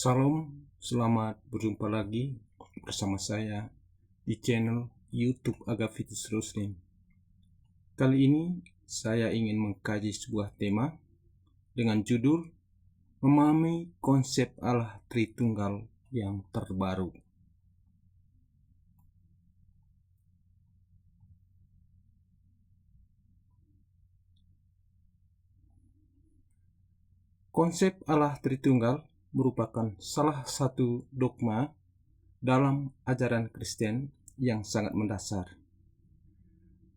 Salam, selamat berjumpa lagi bersama saya di channel YouTube Agavitus Ruslim. Kali ini saya ingin mengkaji sebuah tema dengan judul Memahami Konsep Allah Tritunggal yang Terbaru. Konsep Allah Tritunggal merupakan salah satu dogma dalam ajaran Kristen yang sangat mendasar.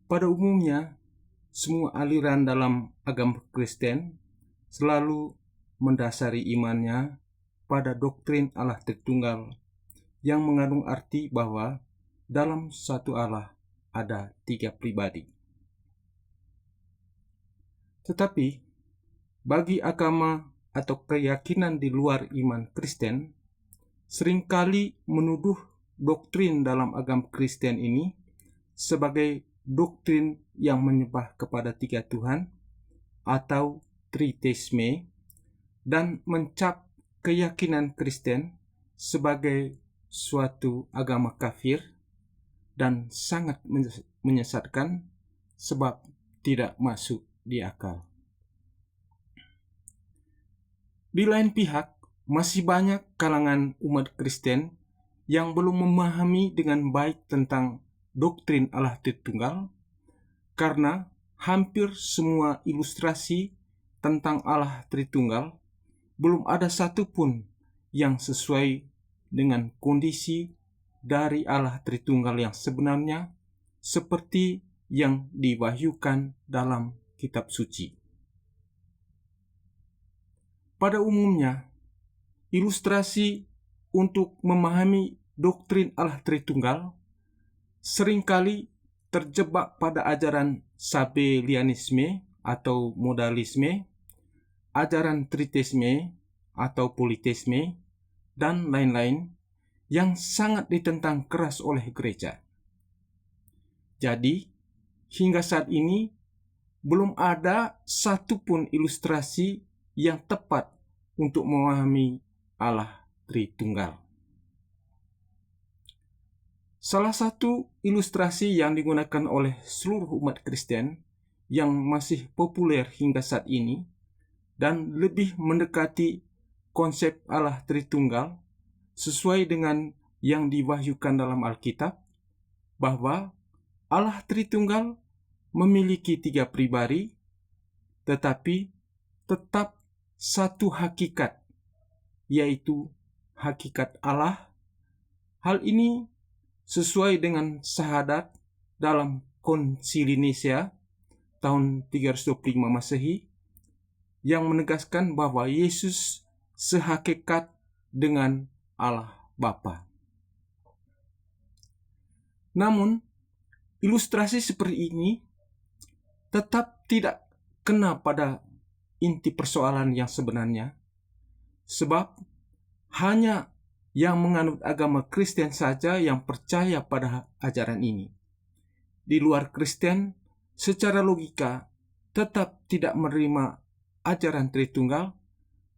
Pada umumnya, semua aliran dalam agama Kristen selalu mendasari imannya pada doktrin Allah Tritunggal yang mengandung arti bahwa dalam satu Allah ada tiga pribadi. Tetapi bagi agama atau keyakinan di luar iman Kristen, seringkali menuduh doktrin dalam agama Kristen ini sebagai doktrin yang menyembah kepada tiga Tuhan atau Triteisme dan mencap keyakinan Kristen sebagai suatu agama kafir dan sangat menyesatkan sebab tidak masuk di akal. Di lain pihak, masih banyak kalangan umat Kristen yang belum memahami dengan baik tentang doktrin Allah Tritunggal karena hampir semua ilustrasi tentang Allah Tritunggal belum ada satupun yang sesuai dengan kondisi dari Allah Tritunggal yang sebenarnya seperti yang diwahyukan dalam kitab suci. Pada umumnya, ilustrasi untuk memahami doktrin Allah Tritunggal seringkali terjebak pada ajaran Sabellianisme atau modalisme, ajaran Triteisme atau politeisme, dan lain-lain yang sangat ditentang keras oleh gereja. Jadi, hingga saat ini belum ada satupun ilustrasi yang tepat untuk memahami Allah Tritunggal. Salah satu ilustrasi yang digunakan oleh seluruh umat Kristen yang masih populer hingga saat ini dan lebih mendekati konsep Allah Tritunggal sesuai dengan yang diwahyukan dalam Alkitab, bahwa Allah Tritunggal memiliki tiga pribadi, tetapi tetap satu hakikat, yaitu hakikat Allah. Hal ini sesuai dengan syahadat dalam Konsili Nicea tahun 325 Masehi yang menegaskan bahwa Yesus sehakikat dengan Allah Bapa. Namun, ilustrasi seperti ini tetap tidak kena pada inti persoalan yang sebenarnya, sebab hanya yang menganut agama Kristen saja yang percaya pada ajaran ini. Di luar Kristen, secara logika tetap tidak menerima ajaran Tritunggal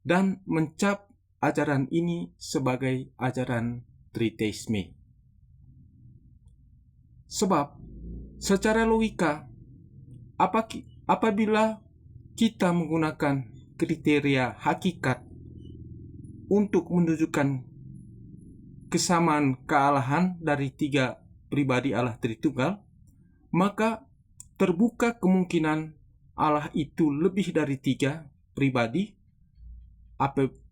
dan mencap ajaran ini sebagai ajaran Triteisme. Sebab secara logika, apabila kita menggunakan kriteria hakikat untuk menunjukkan kesamaan kealahan dari tiga pribadi Allah Tritunggal, maka terbuka kemungkinan Allah itu lebih dari tiga pribadi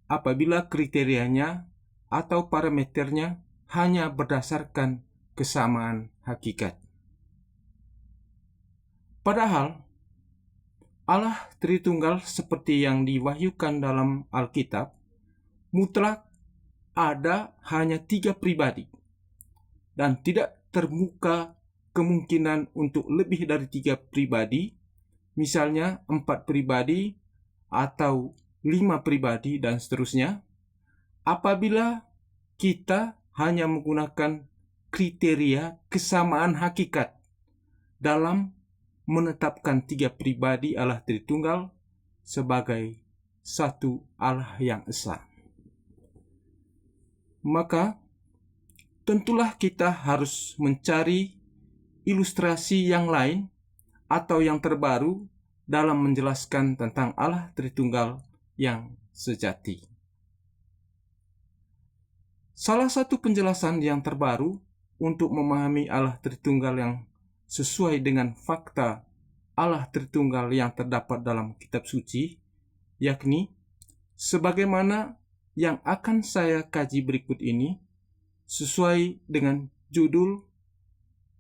apabila kriterianya atau parameternya hanya berdasarkan kesamaan hakikat. Padahal Allah Tritunggal seperti yang diwahyukan dalam Alkitab mutlak ada hanya tiga pribadi dan tidak terbuka kemungkinan untuk lebih dari tiga pribadi, misalnya 4 pribadi atau 5 pribadi dan seterusnya, apabila kita hanya menggunakan kriteria kesamaan hakikat dalam menetapkan tiga pribadi Allah Tritunggal sebagai satu Allah yang esa. maka tentulah kita harus mencari ilustrasi yang lain atau yang terbaru dalam menjelaskan tentang Allah Tritunggal yang sejati. Salah satu penjelasan yang terbaru untuk memahami Allah Tritunggal yang sesuai dengan fakta Allah Tritunggal yang terdapat dalam kitab suci, yakni sebagaimana yang akan saya kaji berikut ini, sesuai dengan judul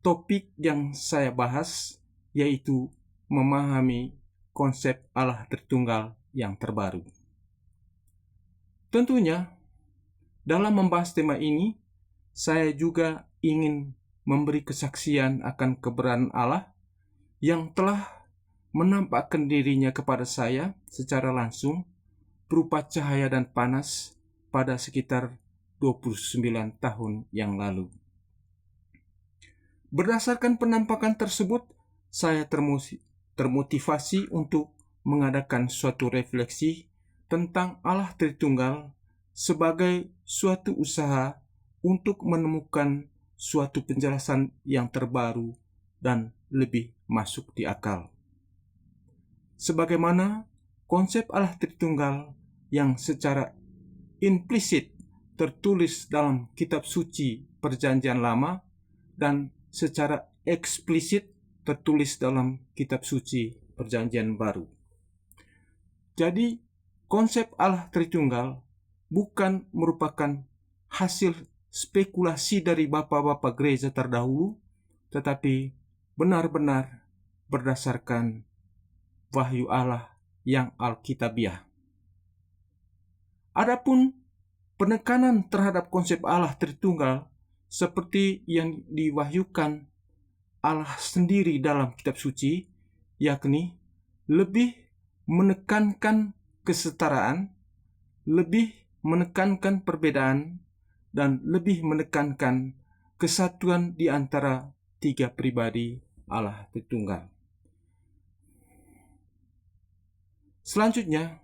topik yang saya bahas, yaitu memahami konsep Allah Tritunggal yang terbaru. Tentunya, dalam membahas tema ini, saya juga ingin memberi kesaksian akan keberadaan Allah yang telah menampakkan dirinya kepada saya secara langsung berupa cahaya dan panas pada sekitar 29 tahun yang lalu. Berdasarkan penampakan tersebut, saya termotivasi untuk mengadakan suatu refleksi tentang Allah Tritunggal sebagai suatu usaha untuk menemukan suatu penjelasan yang terbaru dan lebih masuk di akal. Sebagaimana konsep Allah Tritunggal yang secara implisit tertulis dalam kitab suci Perjanjian Lama dan secara eksplisit tertulis dalam kitab suci Perjanjian Baru. Jadi, konsep Allah Tritunggal bukan merupakan hasil spekulasi dari bapak-bapak gereja terdahulu, tetapi benar-benar berdasarkan wahyu Allah yang alkitabiah. Adapun penekanan terhadap konsep Allah Tritunggal seperti yang diwahyukan Allah sendiri dalam kitab suci, yakni lebih menekankan kesetaraan, lebih menekankan perbedaan, dan lebih menekankan kesatuan di antara tiga pribadi Allah Tritunggal. Selanjutnya,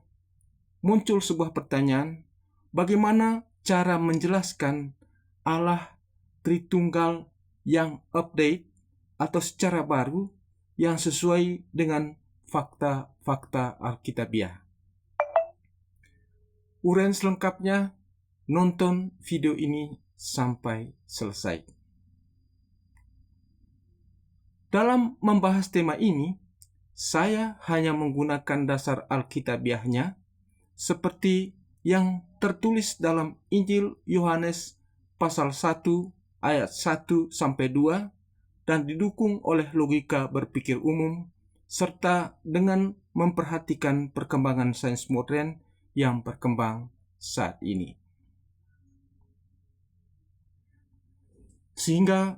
muncul sebuah pertanyaan, bagaimana cara menjelaskan Allah Tritunggal yang update atau secara baru yang sesuai dengan fakta-fakta alkitabiah. Uraian selengkapnya, nonton video ini sampai selesai. Dalam membahas tema ini, saya hanya menggunakan dasar alkitabiahnya seperti yang tertulis dalam Injil Yohanes pasal 1 ayat 1 sampai 2 dan didukung oleh logika berpikir umum serta dengan memperhatikan perkembangan sains modern yang berkembang saat ini. Sehingga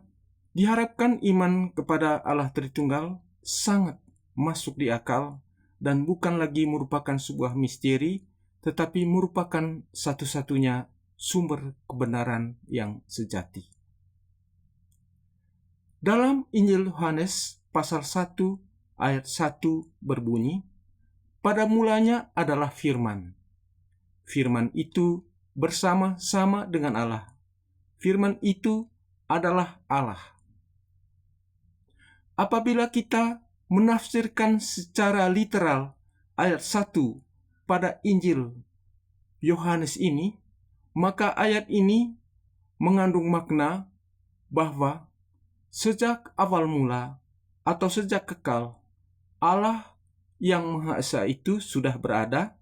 diharapkan iman kepada Allah Tritunggal sangat masuk di akal dan bukan lagi merupakan sebuah misteri, tetapi merupakan satu-satunya sumber kebenaran yang sejati. Dalam Injil Yohanes pasal 1 ayat 1 berbunyi, pada mulanya adalah firman. Firman itu bersama-sama dengan Allah. Firman itu adalah Allah. Apabila kita menafsirkan secara literal ayat 1 pada Injil Yohanes ini, maka ayat ini mengandung makna bahwa sejak awal mula atau sejak kekal, Allah yang Maha Esa itu sudah berada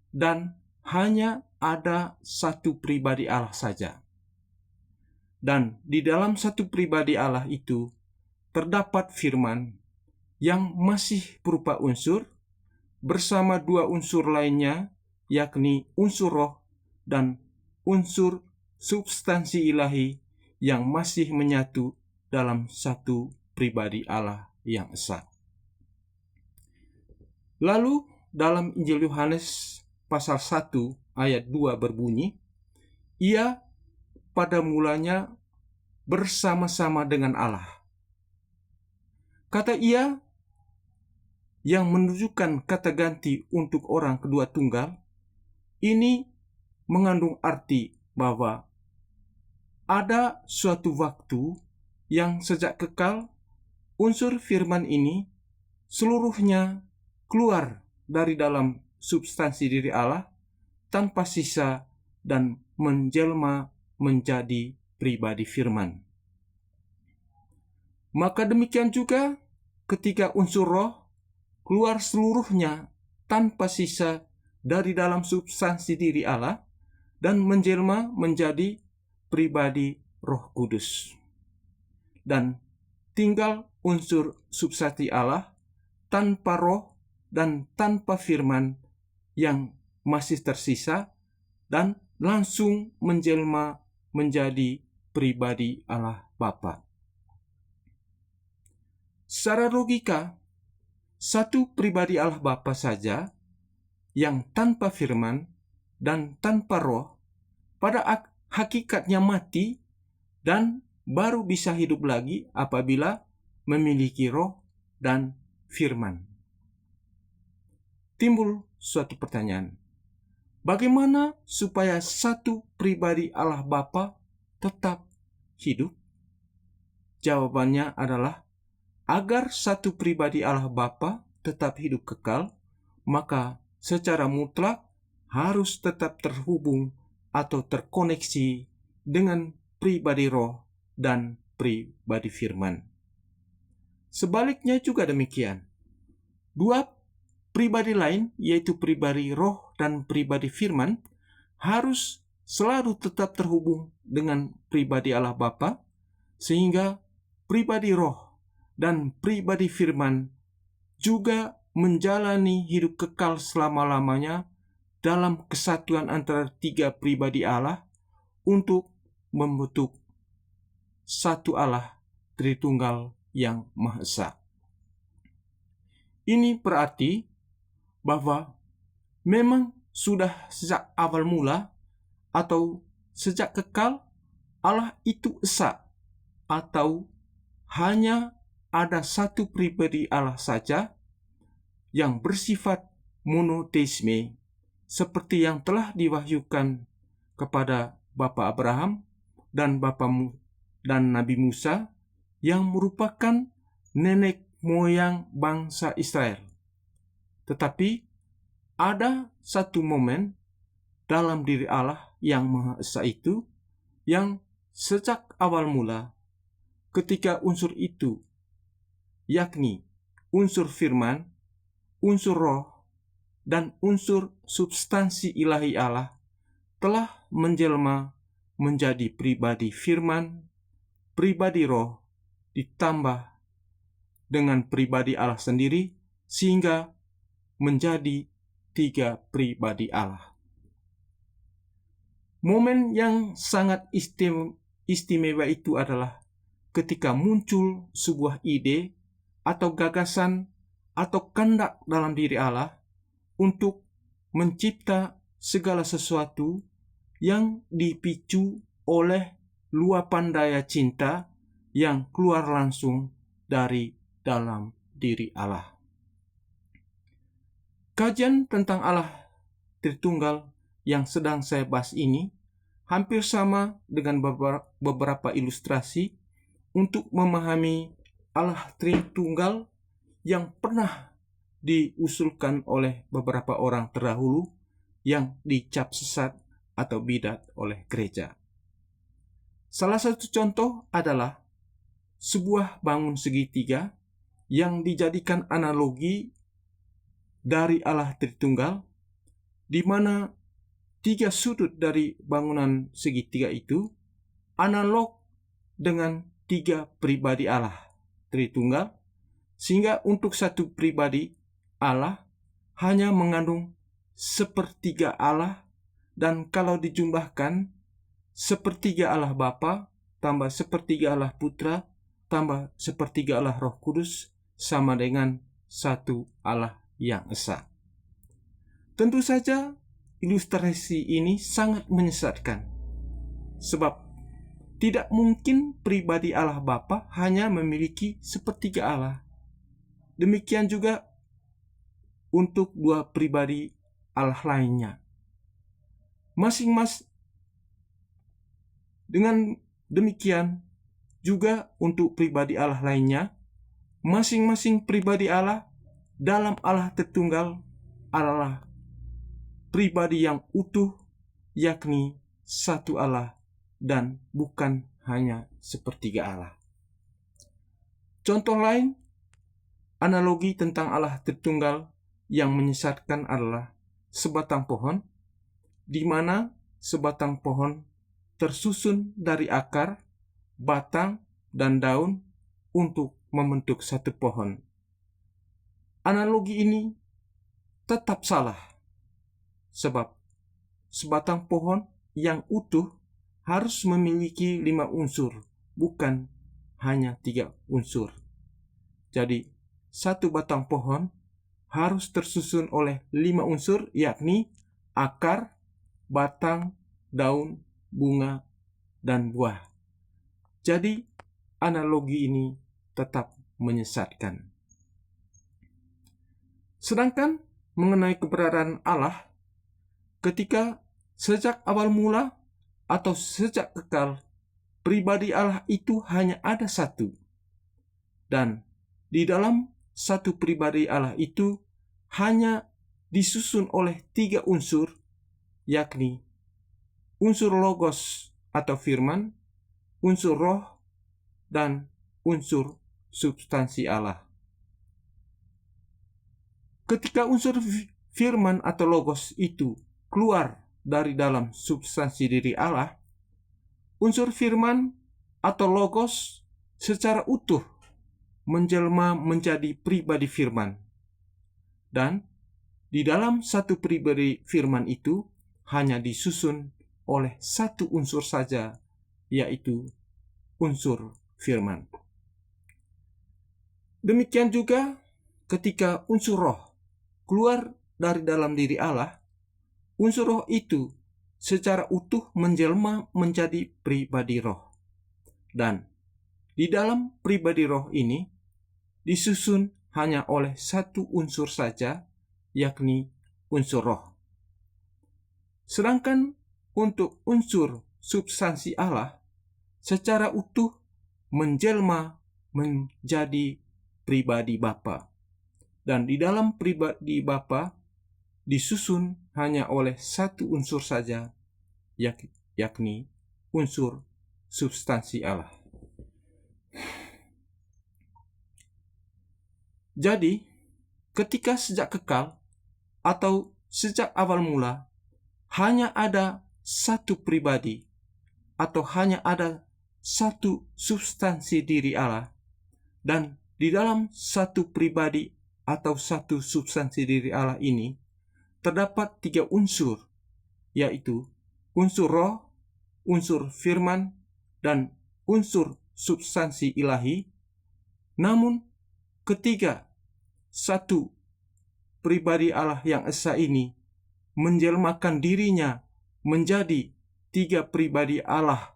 dan hanya ada satu pribadi Allah saja. Dan di dalam satu pribadi Allah itu terdapat firman yang masih berupa unsur bersama dua unsur lainnya, yakni unsur roh dan unsur substansi ilahi yang masih menyatu dalam satu pribadi Allah yang esa. Lalu dalam Injil Yohanes pasal 1 ayat 2 berbunyi, ia pada mulanya bersama-sama dengan Allah. Kata ia yang menunjukkan kata ganti untuk orang kedua tunggal, ini mengandung arti bahwa ada suatu waktu yang sejak kekal unsur firman ini seluruhnya keluar dari dalam substansi diri Allah tanpa sisa dan menjelma menjadi pribadi firman. Maka demikian juga ketika unsur roh keluar seluruhnya tanpa sisa dari dalam substansi diri Allah dan menjelma menjadi pribadi Roh Kudus. Dan tinggal unsur substansi Allah tanpa roh dan tanpa firman yang masih tersisa dan langsung menjelma menjadi pribadi Allah Bapa. Secara logika, satu pribadi Allah Bapa saja yang tanpa firman dan tanpa roh pada hakikatnya mati dan baru bisa hidup lagi apabila memiliki roh dan firman. Timbul suatu pertanyaan. Bagaimana supaya satu pribadi Allah Bapa tetap hidup? Jawabannya adalah agar satu pribadi Allah Bapa tetap hidup kekal, maka secara mutlak harus tetap terhubung atau terkoneksi dengan pribadi roh dan pribadi firman. Sebaliknya juga demikian. Dua pribadi lain, yaitu pribadi roh dan pribadi firman, harus selalu tetap terhubung dengan pribadi Allah Bapa, sehingga pribadi roh dan pribadi firman juga menjalani hidup kekal selama-lamanya dalam kesatuan antara tiga pribadi Allah untuk membentuk satu Allah Tritunggal yang Maha Esa. Ini berarti bahwa memang sudah sejak awal mula atau sejak kekal Allah itu esa, atau hanya ada satu pribadi Allah saja yang bersifat monoteisme, seperti yang telah diwahyukan kepada Bapa Abraham dan dan Nabi Musa, yang merupakan nenek moyang bangsa Israel. Tetapi ada satu momen dalam diri Allah yang Maha Esa itu, yang sejak awal mula ketika unsur itu, yakni unsur firman, unsur roh, dan unsur substansi ilahi Allah telah menjelma menjadi pribadi firman, pribadi roh, ditambah dengan pribadi Allah sendiri, sehingga menjadi tiga pribadi Allah. Momen yang sangat istimewa itu adalah ketika muncul sebuah ide atau gagasan atau kehendak dalam diri Allah untuk mencipta segala sesuatu yang dipicu oleh luapan daya cinta yang keluar langsung dari dalam diri Allah. Kajian tentang Allah Tritunggal yang sedang saya bahas ini hampir sama dengan beberapa ilustrasi untuk memahami Allah Tritunggal yang pernah diusulkan oleh beberapa orang terdahulu yang dicap sesat atau bidat oleh gereja. Salah satu contoh adalah sebuah bangun segitiga yang dijadikan analogi dari Allah Tritunggal, di mana tiga sudut dari bangunan segitiga itu analog dengan tiga pribadi Allah Tritunggal, sehingga untuk satu pribadi Allah hanya mengandung sepertiga Allah, dan kalau dijumlahkan sepertiga Allah Bapa tambah sepertiga Allah Putra tambah sepertiga Allah Roh Kudus sama dengan satu Allah yang esa. Tentu saja ilustrasi ini sangat menyesatkan, sebab tidak mungkin pribadi Allah Bapa hanya memiliki sepertiga Allah. Demikian juga untuk dua pribadi Allah lainnya. Masing-masing dengan Demikian juga untuk pribadi Allah lainnya, masing-masing pribadi Allah dalam Allah Tritunggal adalah pribadi yang utuh, yakni satu Allah dan bukan hanya sepertiga Allah. Contoh lain, analogi tentang Allah Tritunggal yang menyesatkan adalah sebatang pohon, di mana sebatang pohon tersusun dari akar, batang, dan daun untuk membentuk satu pohon. Analogi ini tetap salah, sebab sebatang pohon yang utuh harus memiliki 5 unsur, bukan hanya 3 unsur. Jadi, satu batang pohon harus tersusun oleh 5 unsur, yakni akar, batang, daun, bunga, dan buah. Jadi, analogi ini tetap menyesatkan. Sedangkan mengenai keberadaan Allah, ketika sejak awal mula atau sejak kekal, pribadi Allah itu hanya ada satu. Dan di dalam satu pribadi Allah itu hanya disusun oleh 3 unsur, yakni unsur logos atau firman, unsur roh, dan unsur substansi Allah. Ketika unsur firman atau logos itu keluar dari dalam substansi diri Allah, unsur firman atau logos secara utuh menjelma menjadi pribadi firman. Dan di dalam satu pribadi firman itu hanya disusun oleh satu unsur saja, yaitu unsur firman. Demikian juga ketika unsur roh keluar dari dalam diri Allah, unsur roh itu secara utuh menjelma menjadi pribadi roh. Dan di dalam pribadi roh ini disusun hanya oleh satu unsur saja, yakni unsur roh. Sedangkan untuk unsur substansi Allah secara utuh menjelma menjadi pribadi Bapa. Dan di dalam pribadi Bapa disusun hanya oleh satu unsur saja, yakni unsur substansi Allah. Jadi, ketika sejak kekal atau sejak awal mula hanya ada satu pribadi atau hanya ada satu substansi diri Allah, dan di dalam satu pribadi atau satu substansi diri Allah ini terdapat 3 unsur, yaitu unsur roh, unsur firman, dan unsur substansi ilahi. Namun ketiga satu pribadi Allah yang esa ini menjelmakan dirinya menjadi 3 pribadi Allah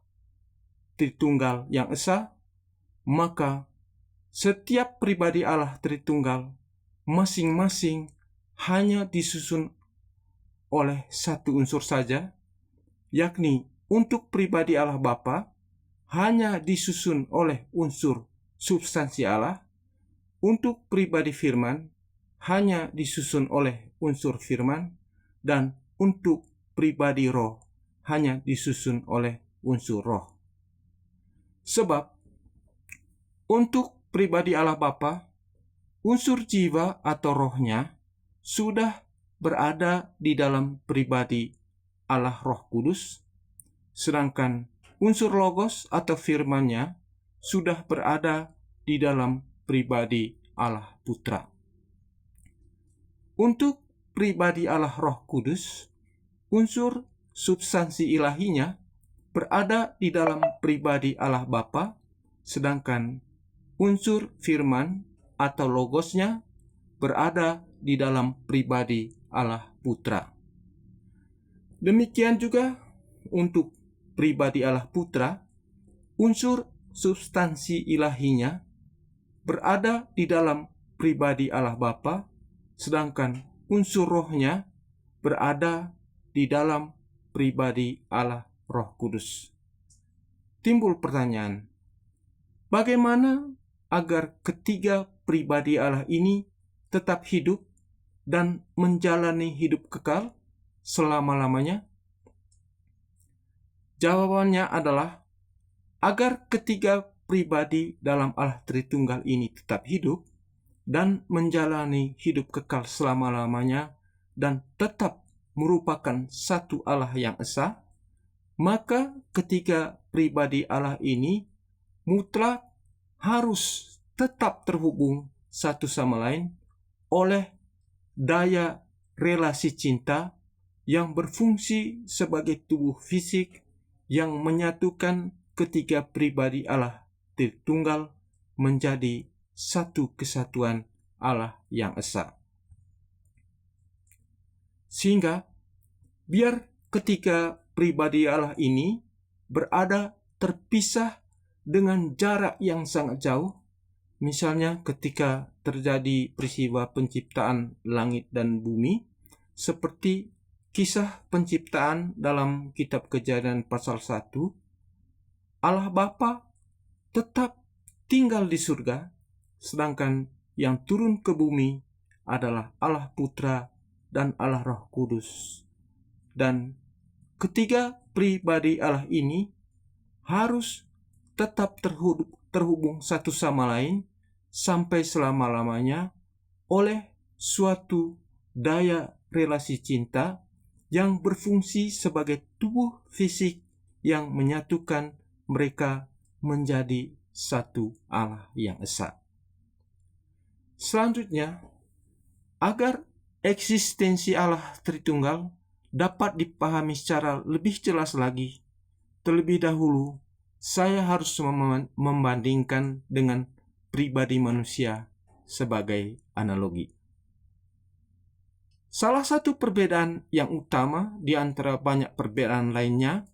Tritunggal yang esa, maka setiap pribadi Allah Tritunggal masing-masing hanya disusun oleh satu unsur saja, yakni untuk pribadi Allah Bapa hanya disusun oleh unsur substansi Allah, untuk pribadi firman hanya disusun oleh unsur firman, dan untuk pribadi roh hanya disusun oleh unsur roh. Sebab untuk pribadi Allah Bapa, unsur jiwa atau rohnya sudah berada di dalam pribadi Allah Roh Kudus, sedangkan unsur logos atau firman-Nya sudah berada di dalam pribadi Allah Putra. Untuk pribadi Allah Roh Kudus, unsur substansi ilahinya berada di dalam pribadi Allah Bapa, sedangkan unsur firman atau logosnya berada di dalam pribadi Allah Putra. Demikian juga untuk pribadi Allah Putra, unsur substansi ilahinya berada di dalam pribadi Allah Bapa, sedangkan unsur rohnya berada di dalam pribadi Allah Roh Kudus. timbul pertanyaan, bagaimana agar ketiga pribadi Allah ini tetap hidup dan menjalani hidup kekal selama-lamanya? Jawabannya adalah agar ketiga pribadi dalam Allah Tritunggal ini tetap hidup dan menjalani hidup kekal selama-lamanya dan tetap merupakan satu Allah yang esa, maka ketiga pribadi Allah ini mutlak harus tetap terhubung satu sama lain oleh daya relasi cinta yang berfungsi sebagai tubuh fisik yang menyatukan ketiga pribadi Allah Tritunggal menjadi satu kesatuan Allah yang esa. Sehingga biar ketiga pribadi Allah ini berada terpisah dengan jarak yang sangat jauh, misalnya ketika terjadi peristiwa penciptaan langit dan bumi, seperti kisah penciptaan dalam kitab Kejadian pasal 1, Allah Bapa tetap tinggal di surga, sedangkan yang turun ke bumi adalah Allah Putra dan Allah Roh Kudus. Dan ketiga pribadi Allah ini harus tetap terhubung satu sama lain sampai selama-lamanya oleh suatu daya relasi cinta yang berfungsi sebagai tubuh fisik yang menyatukan mereka menjadi satu Allah yang esa. Selanjutnya, agar eksistensi Allah Tritunggal dapat dipahami secara lebih jelas lagi, terlebih dahulu saya harus membandingkan dengan pribadi manusia sebagai analogi. Salah satu perbedaan yang utama di antara banyak perbedaan lainnya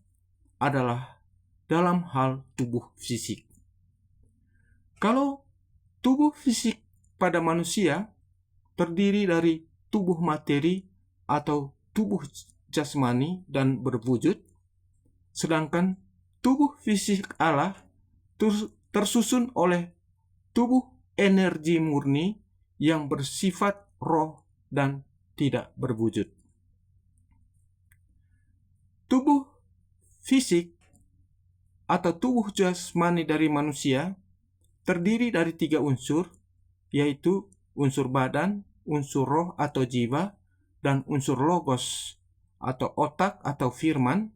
adalah dalam hal tubuh fisik. Kalau tubuh fisik pada manusia terdiri dari tubuh materi atau tubuh jasmani dan berwujud, sedangkan tubuh fisik Allah tersusun oleh tubuh energi murni yang bersifat roh dan tidak berwujud. Tubuh fisik atau tubuh jasmani dari manusia terdiri dari 3 unsur, yaitu unsur badan, unsur roh atau jiwa, dan unsur logos atau otak atau firman,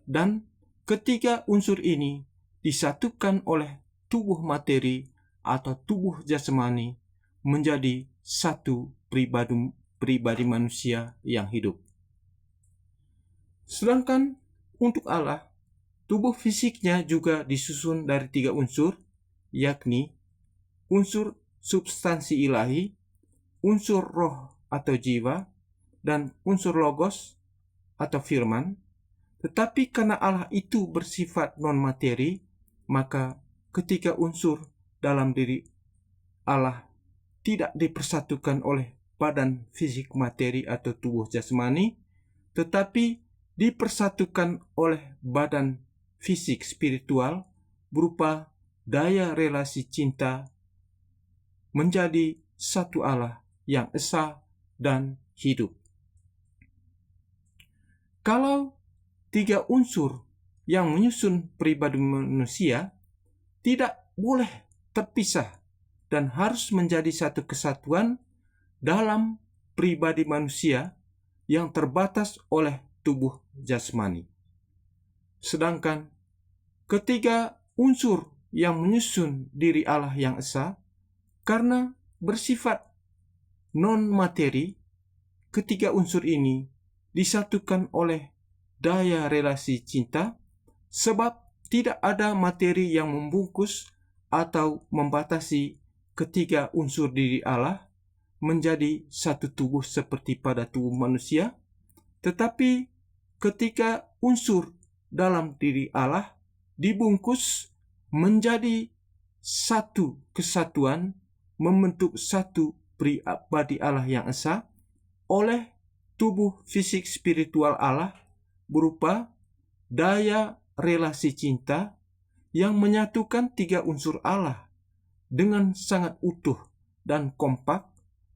dan ketiga unsur ini disatukan oleh tubuh materi atau tubuh jasmani menjadi satu pribadi manusia yang hidup. Sedangkan untuk Allah, tubuh fisiknya juga disusun dari 3 unsur, yakni unsur substansi ilahi, unsur roh atau jiwa, dan unsur logos atau firman. Tetapi karena Allah itu bersifat non-materi, maka ketiga unsur dalam diri Allah tidak dipersatukan oleh badan fisik materi atau tubuh jasmani, tetapi dipersatukan oleh badan fisik spiritual berupa daya relasi cinta menjadi satu Allah yang esa dan hidup. Kalau 3 unsur yang menyusun pribadi manusia tidak boleh terpisah dan harus menjadi satu kesatuan dalam pribadi manusia yang terbatas oleh tubuh jasmani. Sedangkan ketiga unsur yang menyusun diri Allah yang esa, karena bersifat non-materi, ketiga unsur ini disatukan oleh daya relasi cinta, sebab tidak ada materi yang membungkus atau membatasi ketiga unsur diri Allah menjadi satu tubuh seperti pada tubuh manusia, tetapi ketika unsur dalam diri Allah dibungkus menjadi satu kesatuan, membentuk satu pribadi Allah yang esa oleh tubuh fisik spiritual Allah berupa daya relasi cinta yang menyatukan tiga unsur Allah dengan sangat utuh dan kompak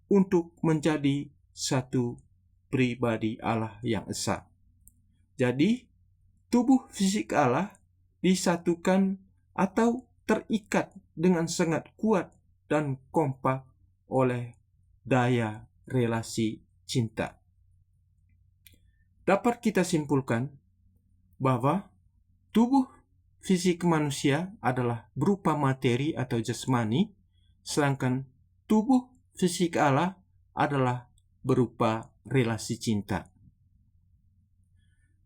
untuk menjadi satu pribadi Allah yang esa. Jadi, tubuh fisik Allah disatukan atau terikat dengan sangat kuat dan kompak oleh daya relasi cinta. Dapat kita simpulkan bahwa tubuh fisik manusia adalah berupa materi atau jasmani, sedangkan tubuh fisik Allah adalah berupa relasi cinta.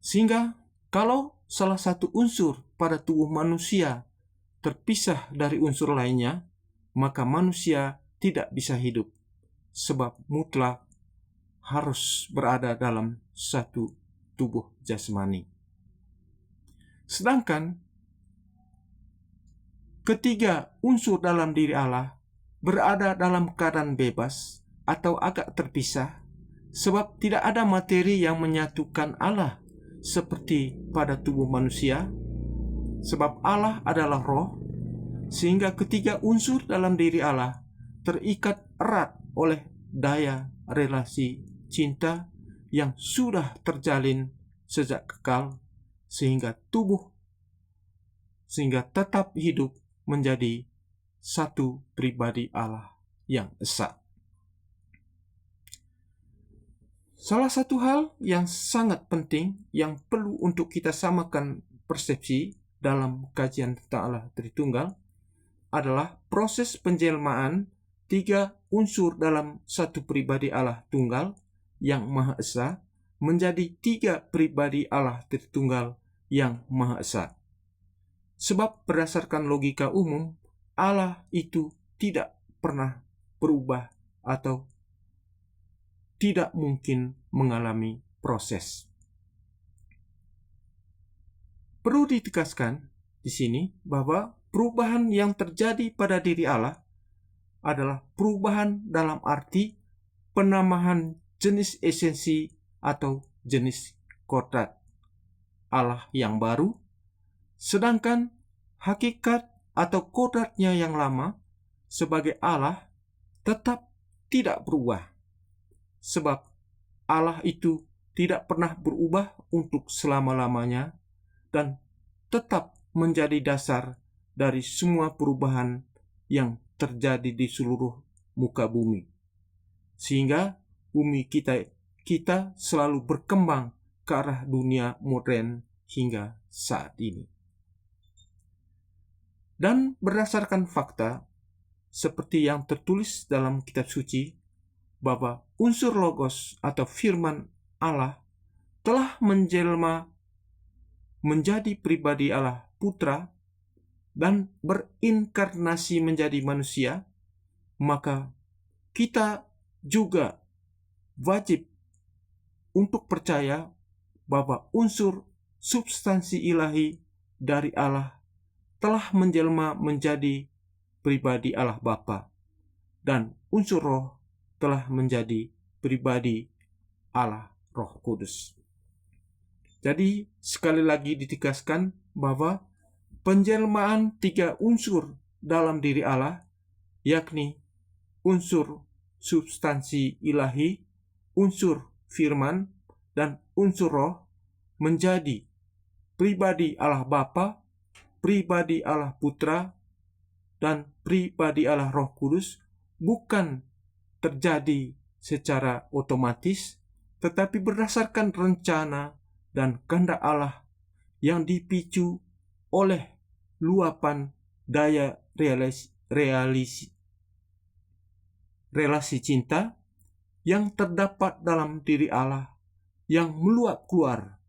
Sehingga kalau salah satu unsur pada tubuh manusia terpisah dari unsur lainnya, maka manusia tidak bisa hidup, sebab mutlak harus berada dalam satu tubuh jasmani. Sedangkan ketiga unsur dalam diri Allah berada dalam keadaan bebas atau agak terpisah, sebab tidak ada materi yang menyatukan Allah seperti pada tubuh manusia, sebab Allah adalah roh, sehingga ketiga unsur dalam diri Allah terikat erat oleh daya relasi cinta yang sudah terjalin sejak kekal, sehingga tetap hidup menjadi satu pribadi Allah yang esa. Salah satu hal yang sangat penting yang perlu untuk kita samakan persepsi dalam kajian tentang Allah Tritunggal adalah proses penjelmaan tiga unsur dalam satu pribadi Allah Tunggal yang Maha Esa menjadi tiga pribadi Allah Tritunggal yang Maha Esa. Sebab berdasarkan logika umum, Allah itu tidak pernah berubah atau tidak mungkin mengalami proses. Perlu ditegaskan di sini bahwa perubahan yang terjadi pada diri Allah adalah perubahan dalam arti penambahan jenis esensi atau jenis kodrat Allah yang baru, sedangkan hakikat atau kodratnya yang lama sebagai Allah tetap tidak berubah, sebab Allah itu tidak pernah berubah untuk selama-lamanya dan tetap menjadi dasar dari semua perubahan yang terjadi di seluruh muka bumi. Sehingga bumi kita selalu berkembang ke arah dunia modern hingga saat ini. Dan berdasarkan fakta, seperti yang tertulis dalam kitab suci, bahwa unsur logos atau firman Allah telah menjelma menjadi pribadi Allah Putra dan berinkarnasi menjadi manusia, maka kita juga wajib untuk percaya bahwa unsur substansi ilahi dari Allah telah menjelma menjadi pribadi Allah Bapa, dan unsur roh telah menjadi pribadi Allah Roh Kudus. Jadi sekali lagi ditegaskan bahwa penjelmaan tiga unsur dalam diri Allah, yakni unsur substansi ilahi, unsur firman, dan unsur roh menjadi pribadi Allah Bapa, pribadi Allah Putra, dan pribadi Allah Roh Kudus bukan terjadi secara otomatis, tetapi berdasarkan rencana dan kehendak Allah yang dipicu oleh luapan daya relasi cinta yang terdapat dalam diri Allah yang meluap keluar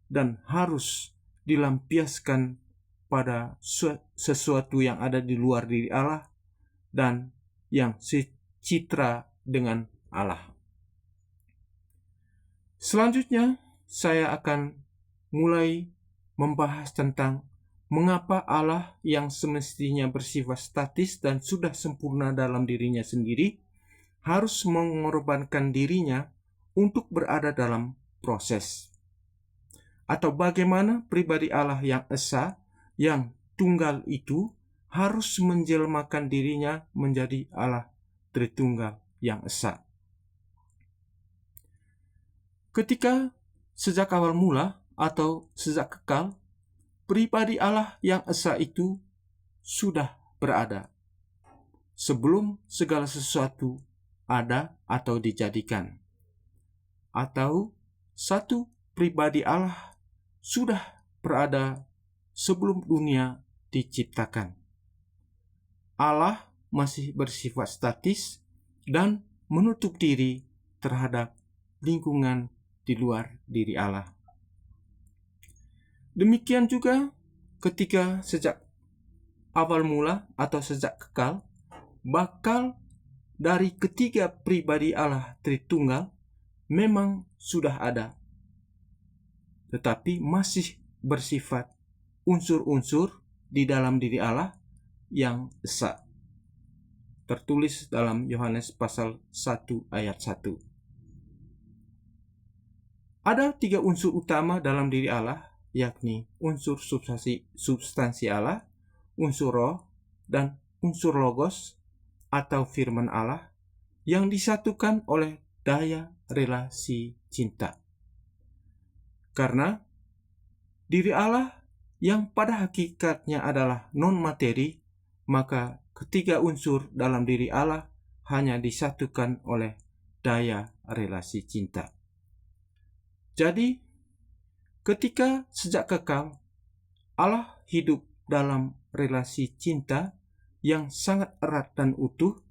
dan harus dilampiaskan pada sesuatu yang ada di luar diri Allah dan yang secitra dengan Allah. Selanjutnya, saya akan mulai membahas tentang mengapa Allah yang semestinya bersifat statis dan sudah sempurna dalam dirinya sendiri harus mengorbankan dirinya untuk berada dalam proses. Atau bagaimana pribadi Allah yang esa, yang Tunggal itu harus menjelmakan dirinya menjadi Allah Tritunggal yang esa. Ketika sejak awal mula atau sejak kekal, pribadi Allah yang esa itu sudah berada sebelum segala sesuatu ada atau dijadikan. Atau satu pribadi Allah sudah berada sebelum dunia diciptakan. Allah masih bersifat statis dan menutup diri terhadap lingkungan di luar diri Allah. Demikian juga ketika sejak awal mula atau sejak kekal, bakal dari ketiga pribadi Allah Tritunggal memang sudah ada, tetapi masih bersifat unsur-unsur di dalam diri Allah yang esa. Tertulis dalam Yohanes pasal 1 ayat 1. Ada 3 unsur utama dalam diri Allah, yakni unsur substansi Allah, unsur roh, dan unsur logos atau firman Allah yang disatukan oleh daya relasi cinta. Karena diri Allah yang pada hakikatnya adalah non-materi, maka ketiga unsur dalam diri Allah hanya disatukan oleh daya relasi cinta. Jadi, ketika sejak kekal Allah hidup dalam relasi cinta yang sangat erat dan utuh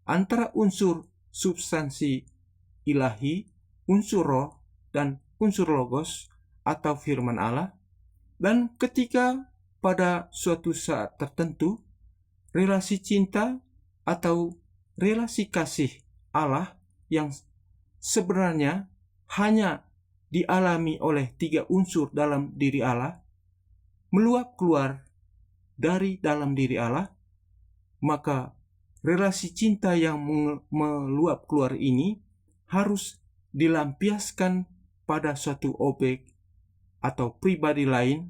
antara unsur substansi ilahi, unsur roh, dan unsur logos atau firman Allah. Dan ketika pada suatu saat tertentu relasi cinta atau relasi kasih Allah yang sebenarnya hanya dialami oleh 3 unsur dalam diri Allah meluap keluar dari dalam diri Allah, maka relasi cinta yang meluap keluar ini harus dilampiaskan pada suatu objek atau pribadi lain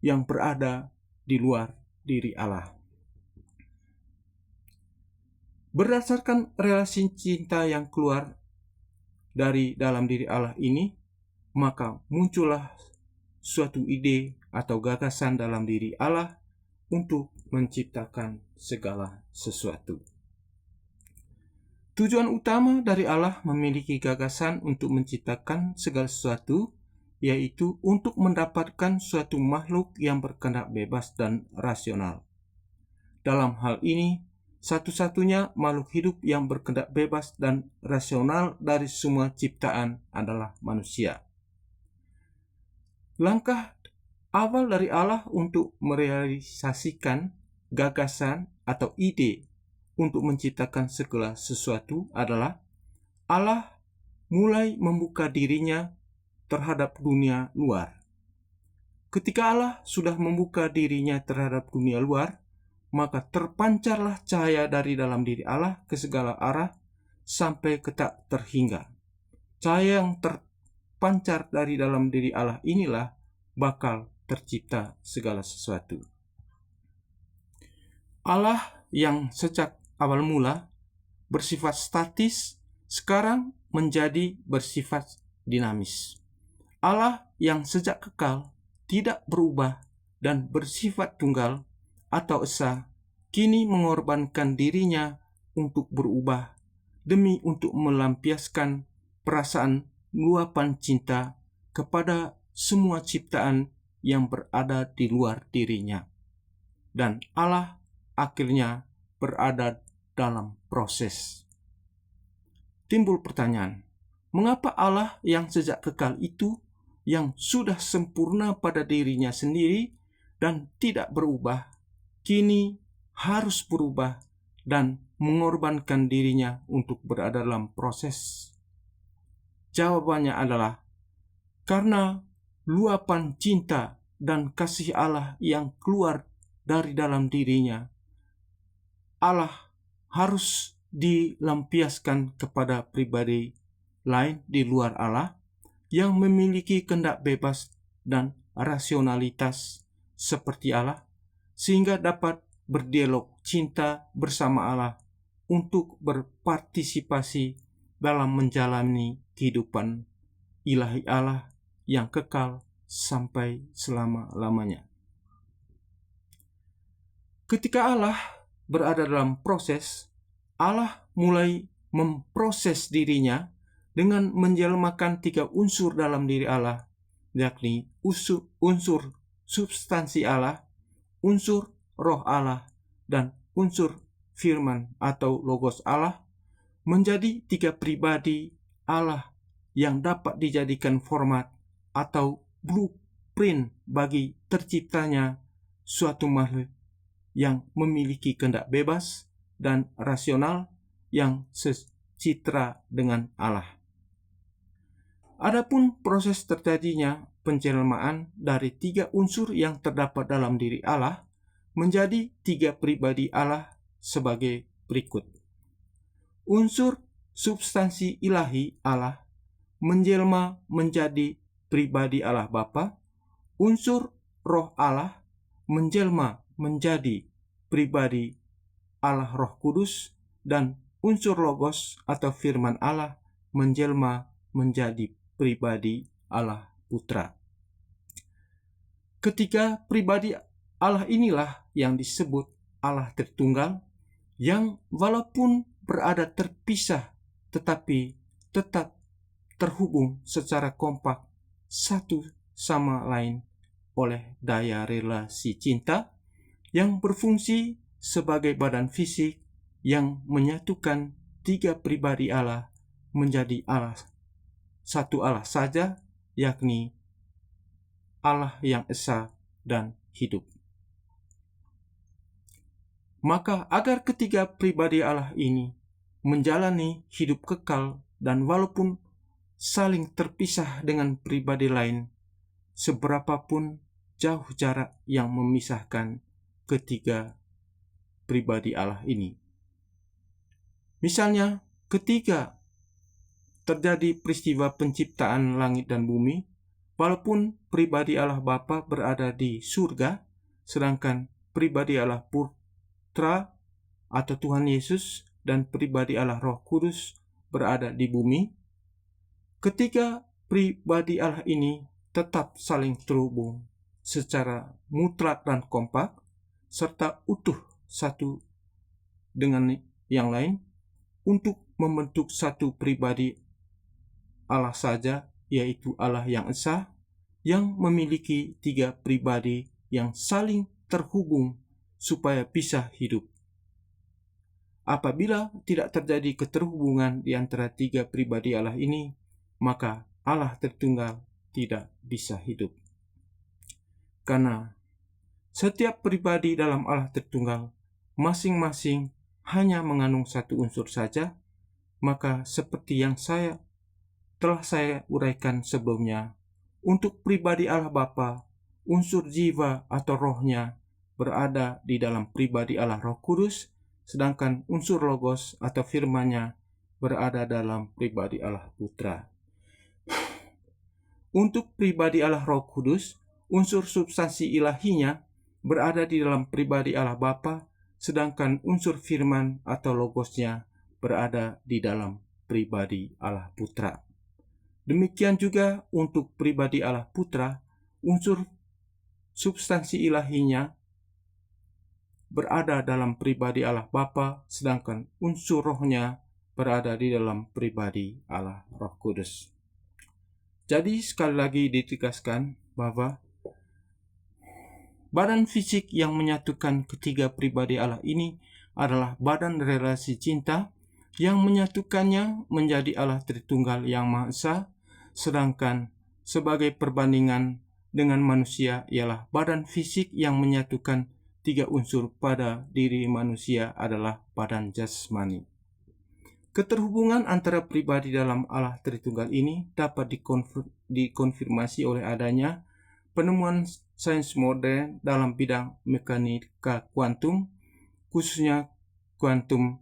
yang berada di luar diri Allah. Berdasarkan relasi cinta yang keluar dari dalam diri Allah ini, maka muncullah suatu ide atau gagasan dalam diri Allah untuk menciptakan segala sesuatu. Tujuan utama dari Allah memiliki gagasan untuk menciptakan segala sesuatu, yaitu untuk mendapatkan suatu makhluk yang berkehendak bebas dan rasional. Dalam hal ini, satu-satunya makhluk hidup yang berkehendak bebas dan rasional dari semua ciptaan adalah manusia. Langkah awal dari Allah untuk merealisasikan gagasan atau ide untuk menciptakan segala sesuatu adalah Allah mulai membuka dirinya terhadap dunia luar. Ketika Allah sudah membuka dirinya terhadap dunia luar, maka terpancarlah cahaya dari dalam diri Allah ke segala arah sampai ke tak terhingga. Cahaya yang terpancar dari dalam diri Allah inilah bakal tercipta segala sesuatu. Allah yang sejak awal mula bersifat statis sekarang menjadi bersifat dinamis. Allah yang sejak kekal tidak berubah dan bersifat tunggal atau esa kini mengorbankan dirinya untuk berubah demi untuk melampiaskan perasaan luapan cinta kepada semua ciptaan yang berada di luar dirinya. Dan Allah akhirnya berada dalam proses. Timbul pertanyaan, mengapa Allah yang sejak kekal itu, yang sudah sempurna pada dirinya sendiri dan tidak berubah, kini harus berubah dan mengorbankan dirinya untuk berada dalam proses? Jawabannya adalah karena luapan cinta dan kasih Allah yang keluar dari dalam dirinya. Allah harus dilampiaskan kepada pribadi lain di luar Allah yang memiliki kehendak bebas dan rasionalitas seperti Allah, sehingga dapat berdialog cinta bersama Allah untuk berpartisipasi dalam menjalani kehidupan ilahi Allah yang kekal sampai selama-lamanya. Ketika Allah berada dalam proses, Allah mulai memproses dirinya dengan menjelmakan 3 unsur dalam diri Allah, yakni unsur substansi Allah, unsur roh Allah, dan unsur firman atau logos Allah, menjadi 3 pribadi Allah yang dapat dijadikan format atau blueprint bagi terciptanya suatu makhluk yang memiliki kehendak bebas dan rasional yang secitra dengan Allah. Adapun proses terjadinya penjelmaan dari 3 unsur yang terdapat dalam diri Allah menjadi 3 pribadi Allah sebagai berikut. Unsur substansi ilahi Allah menjelma menjadi pribadi Allah Bapa. Unsur roh Allah menjelma menjadi pribadi Allah Roh Kudus, dan unsur logos atau firman Allah menjelma menjadi pribadi Allah Putra. Ketiga pribadi Allah inilah yang disebut Allah Tritunggal, yang walaupun berada terpisah tetapi tetap terhubung secara kompak satu sama lain oleh daya relasi cinta yang berfungsi sebagai badan fisik yang menyatukan 3 pribadi Allah menjadi Allah, satu Allah saja, yakni Allah yang esa dan hidup. Maka agar ketiga pribadi Allah ini menjalani hidup kekal dan walaupun saling terpisah dengan pribadi lain, seberapapun jauh jarak yang memisahkan ketiga pribadi Allah ini. Misalnya, ketika terjadi peristiwa penciptaan langit dan bumi, walaupun pribadi Allah Bapa berada di surga, sedangkan pribadi Allah Putra atau Tuhan Yesus dan pribadi Allah Roh Kudus berada di bumi, ketiga pribadi Allah ini tetap saling terhubung secara mutlak dan kompak, serta utuh satu dengan yang lain untuk membentuk satu pribadi Allah saja, yaitu Allah yang esa, yang memiliki 3 pribadi yang saling terhubung supaya bisa hidup. Apabila tidak terjadi keterhubungan di antara 3 pribadi Allah ini, maka Allah Tritunggal tidak bisa hidup. Karena setiap pribadi dalam Allah Tritunggal masing-masing hanya mengandung satu unsur saja, maka seperti yang telah saya uraikan sebelumnya, untuk pribadi Allah Bapa, unsur jiwa atau rohnya berada di dalam pribadi Allah Roh Kudus, sedangkan unsur logos atau firman-Nya berada dalam pribadi Allah Putra. Untuk pribadi Allah Roh Kudus, unsur substansi ilahinya berada di dalam pribadi Allah Bapa, sedangkan unsur firman atau logosnya berada di dalam pribadi Allah Putra. Demikian juga untuk pribadi Allah Putra, unsur substansi ilahinya berada dalam pribadi Allah Bapa, sedangkan unsur rohnya berada di dalam pribadi Allah Roh Kudus. Jadi sekali lagi ditegaskan bahwa badan fisik yang menyatukan ketiga pribadi Allah ini adalah badan relasi cinta yang menyatukannya menjadi Allah Tritunggal yang Maha Esa, sedangkan sebagai perbandingan dengan manusia ialah badan fisik yang menyatukan 3 unsur pada diri manusia adalah badan jasmani. Keterhubungan antara pribadi dalam Allah Tritunggal ini dapat dikonfirmasi oleh adanya penemuan sains modern dalam bidang mekanika kuantum, khususnya kuantum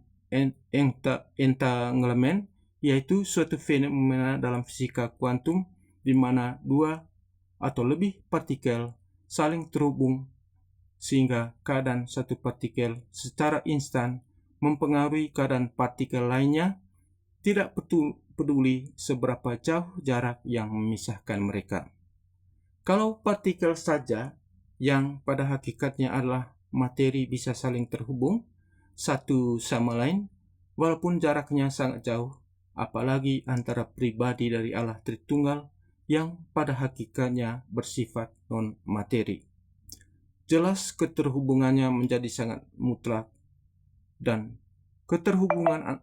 entanglement, yaitu suatu fenomena dalam fisika kuantum di mana 2 atau lebih partikel saling terhubung sehingga keadaan satu partikel secara instan mempengaruhi keadaan partikel lainnya, tidak peduli seberapa jauh jarak yang memisahkan mereka. Kalau partikel saja yang pada hakikatnya adalah materi bisa saling terhubung satu sama lain, walaupun jaraknya sangat jauh, apalagi antara pribadi dari Allah Tritunggal yang pada hakikatnya bersifat non-materi. Jelas keterhubungannya menjadi sangat mutlak, dan keterhubungan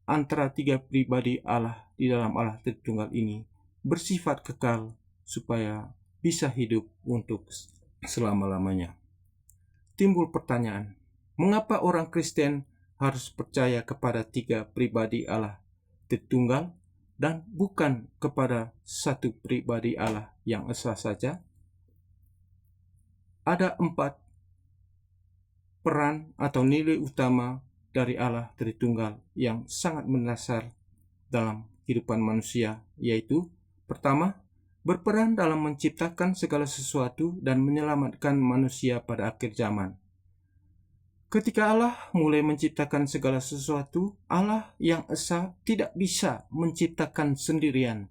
antara tiga pribadi Allah di dalam Allah Tritunggal ini bersifat kekal supaya bisa hidup untuk selama-lamanya. Timbul pertanyaan, mengapa orang Kristen harus percaya kepada tiga pribadi Allah Tritunggal dan bukan kepada satu pribadi Allah yang esa saja? Ada 4 peran atau nilai utama dari Allah Tritunggal yang sangat mendasar dalam kehidupan manusia, yaitu pertama, berperan dalam menciptakan segala sesuatu dan menyelamatkan manusia pada akhir zaman. Ketika Allah mulai menciptakan segala sesuatu, Allah yang esa tidak bisa menciptakan sendirian,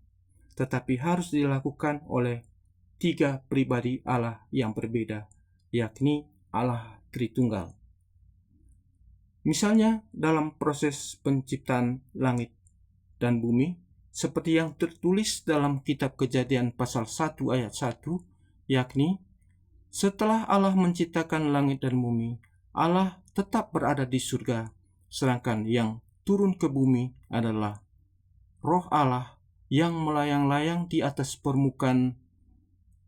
tetapi harus dilakukan oleh tiga pribadi Allah yang berbeda, yakni Allah Tritunggal. Misalnya dalam proses penciptaan langit dan bumi, seperti yang tertulis dalam kitab Kejadian pasal 1 ayat 1, yakni, setelah Allah menciptakan langit dan bumi, Allah tetap berada di surga, sedangkan yang turun ke bumi adalah Roh Allah yang melayang-layang di atas permukaan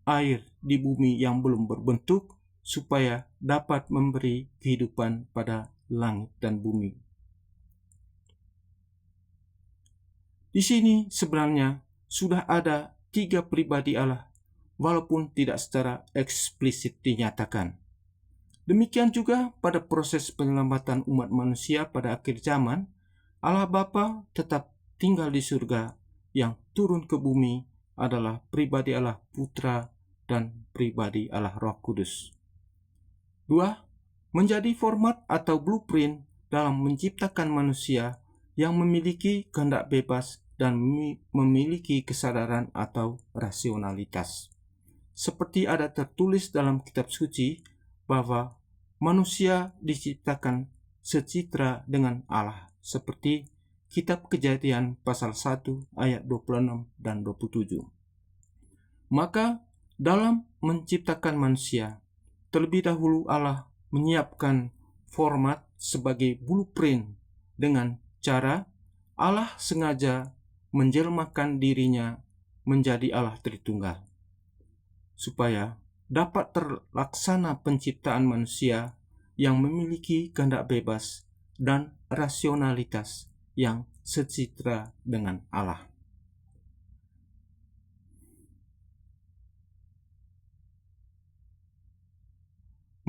air di bumi yang belum berbentuk, supaya dapat memberi kehidupan pada langit dan bumi. Di sini sebenarnya sudah ada tiga pribadi Allah, walaupun tidak secara eksplisit dinyatakan. Demikian juga pada proses penyelamatan umat manusia pada akhir zaman, Allah Bapa tetap tinggal di surga, yang turun ke bumi adalah pribadi Allah Putra dan pribadi Allah Roh Kudus. 2. Menjadi format atau blueprint dalam menciptakan manusia yang memiliki kehendak bebas dan memiliki kesadaran atau rasionalitas. Seperti ada tertulis dalam kitab suci bahwa manusia diciptakan secitra dengan Allah, seperti kitab Kejadian pasal 1 ayat 26 dan 27. Maka dalam menciptakan manusia, terlebih dahulu Allah menyiapkan format sebagai blueprint dengan cara Allah sengaja menjelmakan dirinya menjadi Allah Tritunggal, supaya dapat terlaksana penciptaan manusia yang memiliki kehendak bebas dan rasionalitas yang secitra dengan Allah.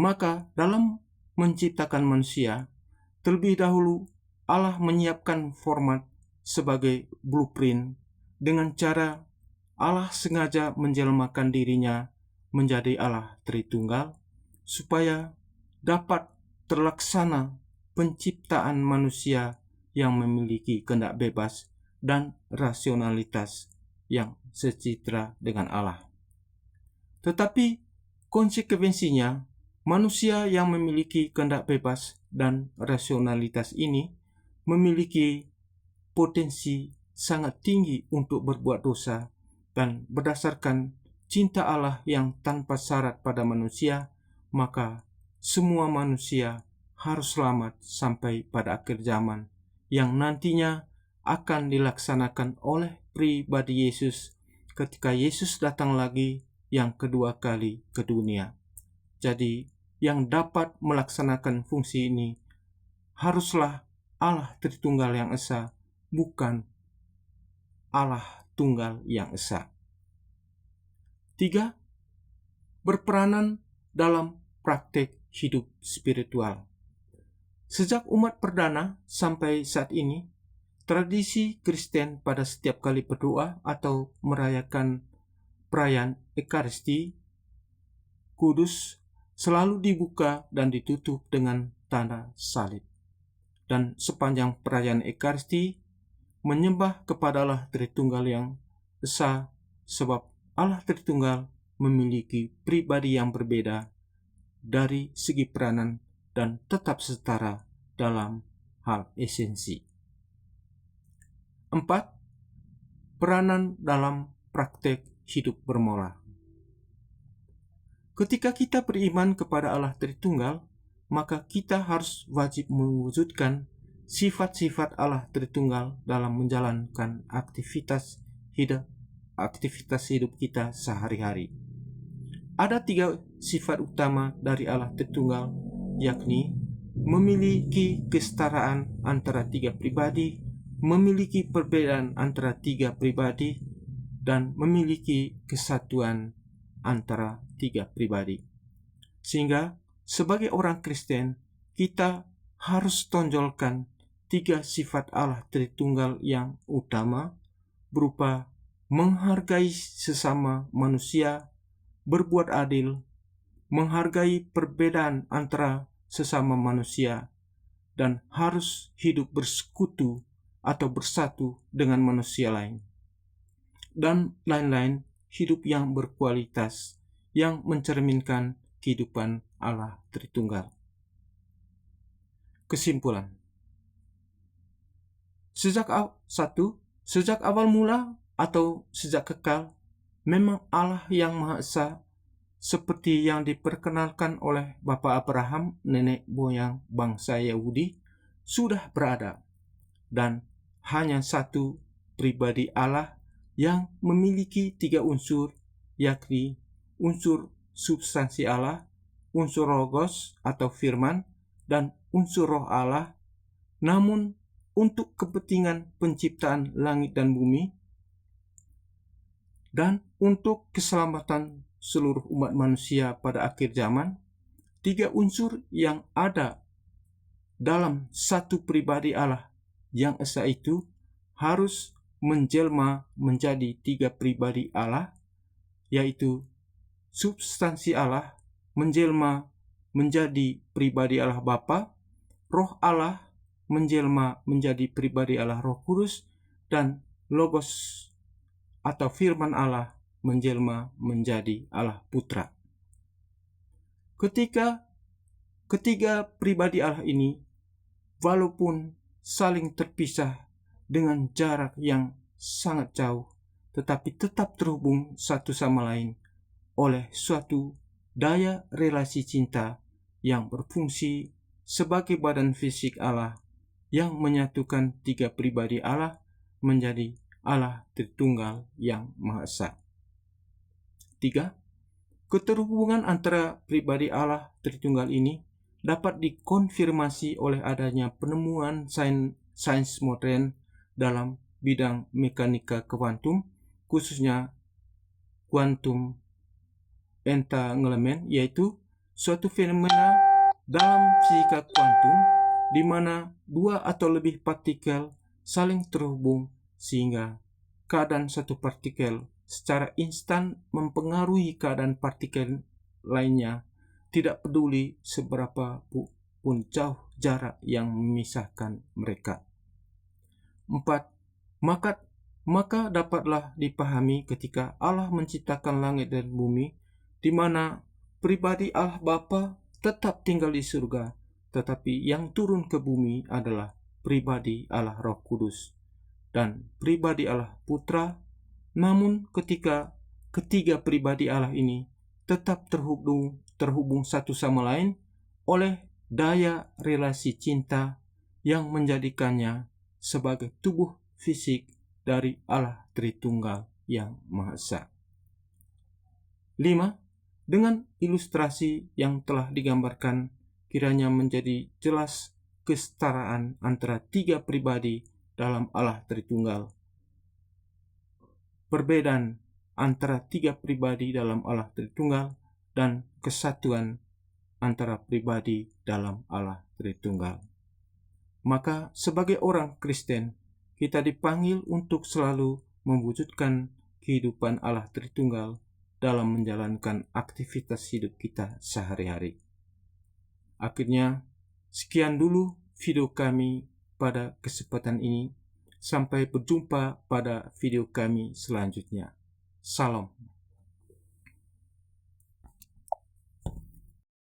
Maka dalam menciptakan manusia, terlebih dahulu Allah menyiapkan format sebagai blueprint dengan cara Allah sengaja menjelmakan dirinya menjadi Allah Tritunggal, supaya dapat terlaksana penciptaan manusia yang memiliki kehendak bebas dan rasionalitas yang secitra dengan Allah. Tetapi konsekuensinya, manusia yang memiliki kehendak bebas dan rasionalitas ini memiliki potensi sangat tinggi untuk berbuat dosa, dan berdasarkan cinta Allah yang tanpa syarat pada manusia, maka semua manusia harus selamat sampai pada akhir zaman yang nantinya akan dilaksanakan oleh pribadi Yesus ketika Yesus datang lagi yang kedua kali ke dunia. Jadi, yang dapat melaksanakan fungsi ini haruslah Allah Tritunggal yang esa, bukan Allah Tunggal yang esa. 3. Berperanan dalam praktek hidup spiritual. Sejak umat perdana sampai saat ini, tradisi Kristen pada setiap kali berdoa atau merayakan perayaan Ekaristi Kudus selalu dibuka dan ditutup dengan tanda salib. Dan sepanjang perayaan Ekaristi menyembah kepada Allah Tritunggal yang esa, sebab Allah Tritunggal memiliki pribadi yang berbeda dari segi peranan dan tetap setara dalam hal esensi. 4. Peranan dalam praktek hidup bermoral. Ketika kita beriman kepada Allah Tritunggal, maka kita harus wajib mewujudkan sifat-sifat Allah Tritunggal dalam menjalankan aktivitas hidup kita sehari-hari. Ada 3 sifat utama dari Allah Tritunggal, yakni memiliki kesetaraan antara 3 pribadi, memiliki perbedaan antara 3 pribadi, dan memiliki kesatuan antara 3 pribadi. Sehingga sebagai orang Kristen, kita harus tonjolkan 3 sifat Allah Tritunggal yang utama, berupa menghargai sesama manusia, berbuat adil, menghargai perbedaan antara sesama manusia, dan harus hidup bersekutu atau bersatu dengan manusia lain. Dan lain-lain, hidup yang berkualitas, yang mencerminkan kehidupan Allah Tritunggal. Kesimpulan. Sejak awal mula atau sejak kekal, memang Allah yang Maha Esa, seperti yang diperkenalkan oleh Bapak Abraham, nenek moyang bangsa Yahudi, sudah berada. Dan hanya satu pribadi Allah yang memiliki 3 unsur, yakni unsur substansi Allah, unsur logos atau firman, dan unsur roh Allah. Namun untuk kepentingan penciptaan langit dan bumi dan untuk keselamatan seluruh umat manusia pada akhir zaman, 3 unsur yang ada dalam satu pribadi Allah yang esa itu harus menjelma menjadi 3 pribadi Allah, yaitu substansi Allah menjelma menjadi pribadi Allah Bapa, roh Allah menjelma menjadi pribadi Allah Roh Kudus, dan logos atau firman Allah menjelma menjadi Allah Putra. Ketiga pribadi Allah ini, walaupun saling terpisah dengan jarak yang sangat jauh, tetapi tetap terhubung satu sama lain oleh suatu daya relasi cinta yang berfungsi sebagai badan fisik Allah yang menyatukan 3 pribadi Allah menjadi Allah Tritunggal yang Maha Esa. 3. Keterhubungan antara pribadi Allah Tritunggal ini dapat dikonfirmasi oleh adanya penemuan sains modern dalam bidang mekanika kuantum, khususnya quantum entanglement, yaitu suatu fenomena dalam fisika kuantum di mana 2 atau lebih partikel saling terhubung sehingga keadaan satu partikel secara instan mempengaruhi keadaan partikel lainnya, tidak peduli seberapa pun jauh jarak yang memisahkan mereka. 4. Maka dapatlah dipahami ketika Allah menciptakan langit dan bumi, di mana pribadi Allah Bapa tetap tinggal di surga, tetapi yang turun ke bumi adalah pribadi Allah Roh Kudus dan pribadi Allah Putra. Namun ketika ketiga pribadi Allah ini tetap terhubung satu sama lain oleh daya relasi cinta yang menjadikannya sebagai tubuh fisik dari Allah Tritunggal yang Maha Esa. 5. Dengan ilustrasi yang telah digambarkan, kiranya menjadi jelas kesetaraan antara 3 pribadi dalam Allah Tritunggal. Perbedaan antara 3 pribadi dalam Allah Tritunggal dan kesatuan antara pribadi dalam Allah Tritunggal. Maka sebagai orang Kristen, kita dipanggil untuk selalu mewujudkan kehidupan Allah Tritunggal dalam menjalankan aktivitas hidup kita sehari-hari. Akhirnya, sekian dulu video kami pada kesempatan ini. Sampai berjumpa pada video kami selanjutnya. Salam.